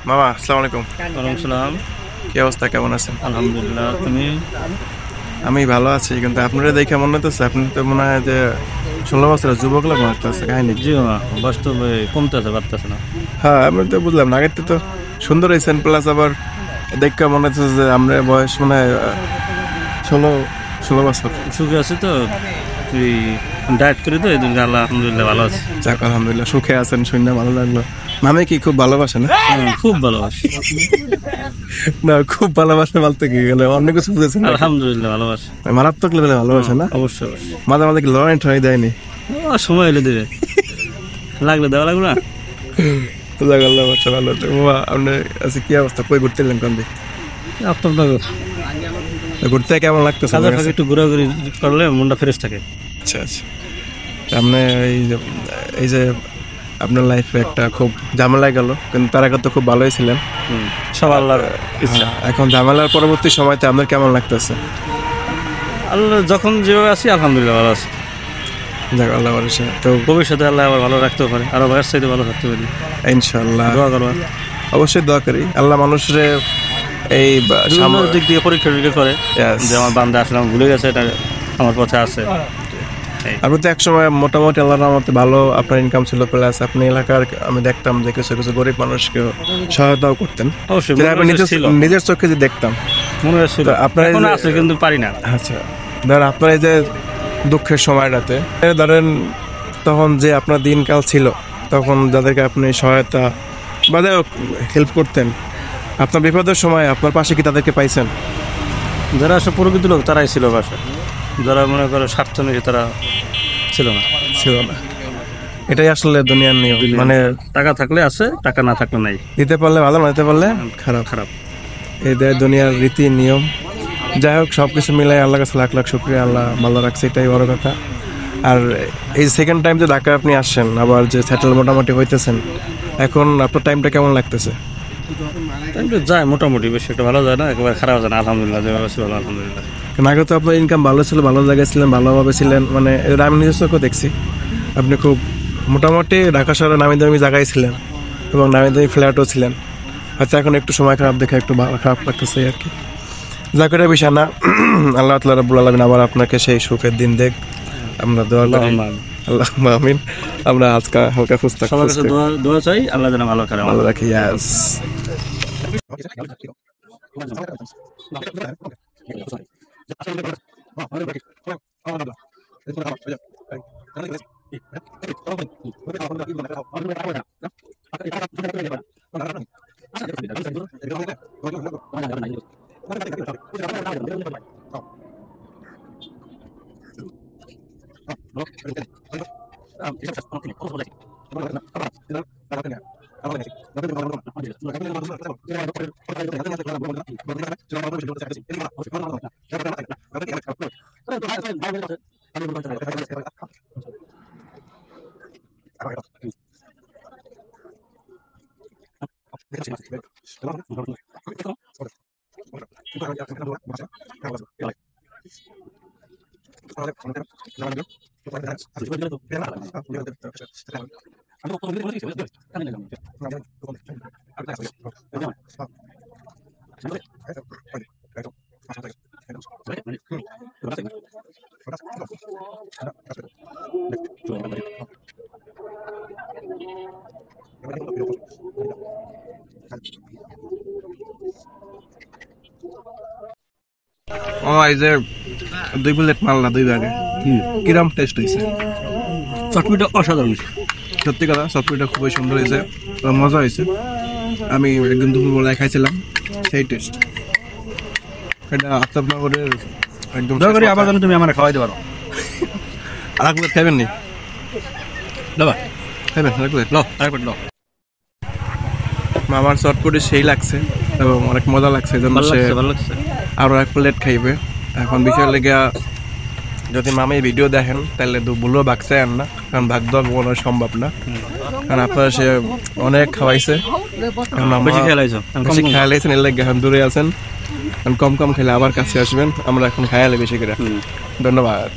মামা আসসালামু আলাইকুম। ওয়ালাইকুম সালাম। কি অবস্থা, কেমন আছেন? আলহামদুলিল্লাহ। তুমি? আমি ভালো আছি, কিন্তু আপনারা দেখে মনে হতেছে আপনি তো মনে হয় যে 16 বছরের যুবক লোক মনে হচ্ছে কাহিনী। জি মা, বাস্তবে কমতেছে, বাড়তেছে না। হ্যাঁ, আমি তো বুঝলাম না, আগের তো সুন্দর হয়েছেন, প্লাস আবার দেখে মনে হচ্ছে যে আমরা বয়স মনে হয় 16 বছর। সুখে আছি তো, তুই ডায়েট করি তো এই দিন আল্লাহ আলহামদুলিল্লাহ ভালো আছে। যাক আলহামদুলিল্লাহ, সুখে আছেন শুনে ভালো লাগলো। মামে কি খুব ভালোবাসে না? খুব ভালোবাসি। না, খুব ভালোবাসে বলতে কি গেলে অনেক কিছু বুঝেছেন। আলহামদুলিল্লাহ ভালোবাসি, মারাত্মক লেভেলে ভালোবাসে না? অবশ্যই অবশ্যই। মাঝে মাঝে কি লড়াই ঠড়াই দেয়নি? সময় এলে দেবে, লাগলে দেওয়া লাগবে না। যাক আল্লাহ বাচ্চা ভালো। তো বাবা, আপনি আজকে কি অবস্থা, কই ঘুরতে এলেন কোন দিক? আপনার ঘুরতে কেমন লাগতেছে? কাজের ফাঁকে একটু ঘোরাঘুরি করলে মনটা ফ্রেশ থাকে। আচ্ছা আচ্ছা। আপনি এই যে আপনার লাইফে একটা খুব ঝামেলায় গেল, কিন্তু তার আগে তো খুব ভালোই ছিলেন। সব আল্লাহর ইচ্ছা। এখন ঝামেলার পরবর্তী সময়তে আপনার কেমন লাগতেছে? আল্লাহ যখন যেভাবে আছি আলহামদুলিল্লাহ ভালো আছে। যাক আল্লাহ ভরসা। তো ভবিষ্যতে আল্লাহ আবার ভালো রাখতেও পারে, আরো বয়স চাইতে ভালো থাকতে পারি, ইনশাআল্লাহ দোয়া করবা। অবশ্যই দোয়া করি। আল্লাহ মানুষের এই বিভিন্ন দিক দিয়ে পরীক্ষা নিরীক্ষা করে Yes. যে আমার বান্দা আসলে আমার ভুলে গেছে, এটা আমার পথে আছে। আপনি তো একসময় মোটামুটি আল্লাহর রহমতে ভালো আপনার ইনকাম ছিল, প্লাস আপনি এলাকার আমি দেখতাম যে কিছু কিছু গরিব মানুষকে সহায়তাও করতেন। অবশ্যই যেটা আমি মনে ছিল, নিজের চোখে যে দেখতাম। মনে ছিল। আপনার এখন আছে কিন্তু পারি না। আচ্ছা, ধরেন আপনার এই যে দুঃখের সময়টাতে ধরেন তখন যে আপনার দিনকাল ছিল, তখন যাদেরকে আপনি সহায়তা বা হেল্প করতেন, আপনার বিপদের সময় আপনার পাশে কি তাদেরকে পাইছেন? যারা আসলে প্রকৃত লোক তারাই ছিল পাশে, যারা মনে করে স্বার্থ নিয়ে তারা ছিল না। ছিল না। এটাই আসলে দুনিয়ার নিয়ম, মানে টাকা থাকলে আছে, টাকা না থাকলে নাই। দিতে পারলে ভালো, না দিতে পারলে খারাপ। খারাপ। এই দুনিয়ার রীতি নিয়ম। যাই হোক, সব কিছু মিলাই আল্লাহ কাছে লাখ লাখ শুক্রিয়া, আল্লাহ ভালো রাখছে, এটাই বড় কথা। আর এই সেকেন্ড টাইম যে ঢাকা আপনি আসছেন, আবার যে সেটেল মোটামুটি হইতেছেন, এখন আপনার টাইমটা কেমন লাগতেছে? টাইমটা যায় মোটামুটি, বেশি একটা ভালো যায় না, একেবারে খারাপ যায় না। আলহামদুলিল্লাহ, যেভাবে আছে ভালো, আলহামদুলিল্লাহ। কারণ আগে তো আপনার ইনকাম ভালো ছিল, ভালো জায়গায় ছিলেন, ভালোভাবে ছিলেন, মানে এটা আমি নিজের চোখে দেখছি। আপনি খুব মোটামুটি ঢাকা শহরে নামি দামি জায়গায় ছিলেন, এবং নামি দামি ফ্ল্যাটও ছিলেন। আচ্ছা, এখন একটু সময় খারাপ দেখে একটু খারাপ লাগতেছে আর কি। জাকের বিষয় না। আল্লাহ তাআলা রাব্বুল আলামিন আবার আপনাকে সেই সুখের দিন দেখ, আমরা দোয়া করি। আল্লাহ আমিন। আমরা আজকে হালকা ফুসকা সবার কাছে দোয়া চাই, আল্লাহ যেন ভালো করে ভালো রাখি। ইয়াস। এই যে 2 প্লেট মাল্লা 2 ভাগে কিরম টেস্ট হয়েছে? চটমিটা অসাধারণ। সত্যি কথা, চটপটিটা খুবই সুন্দর হয়েছে, মজা হয়েছে। আমি একদিন দুপুরবেলায় খাইছিলাম, সেই টেস্ট। এটা আফতাবনগরের একদম। দয়া করে আবার যেন তুমি আমার খাওয়াইতে পারো। আর এক প্লেট খাবেন নি? দাবা খাবেন আর এক প্লেট? লো, আরেক প্লেট লো। আমার চটপটি সেই লাগছে এবং অনেক মজা লাগছে, জন্য সে ভালো লাগছে। আরও এক প্লেট খাইবে। এখন বিষয় লেগে যদি মামি ভিডিও দেখেন তাহলে ভুলও ভাগছে আর না, কারণ ভাগ দেওয়া কোনো সম্ভব না, কারণ আপনারা সে অনেক খাওয়াইছে। বেশি খেয়ালাইছেন, এর লাগে এখন দূরে আছেন। কম কম খেলে আবার কাছে আসবেন, আমরা এখন খায়ালে বেশি করে। ধন্যবাদ।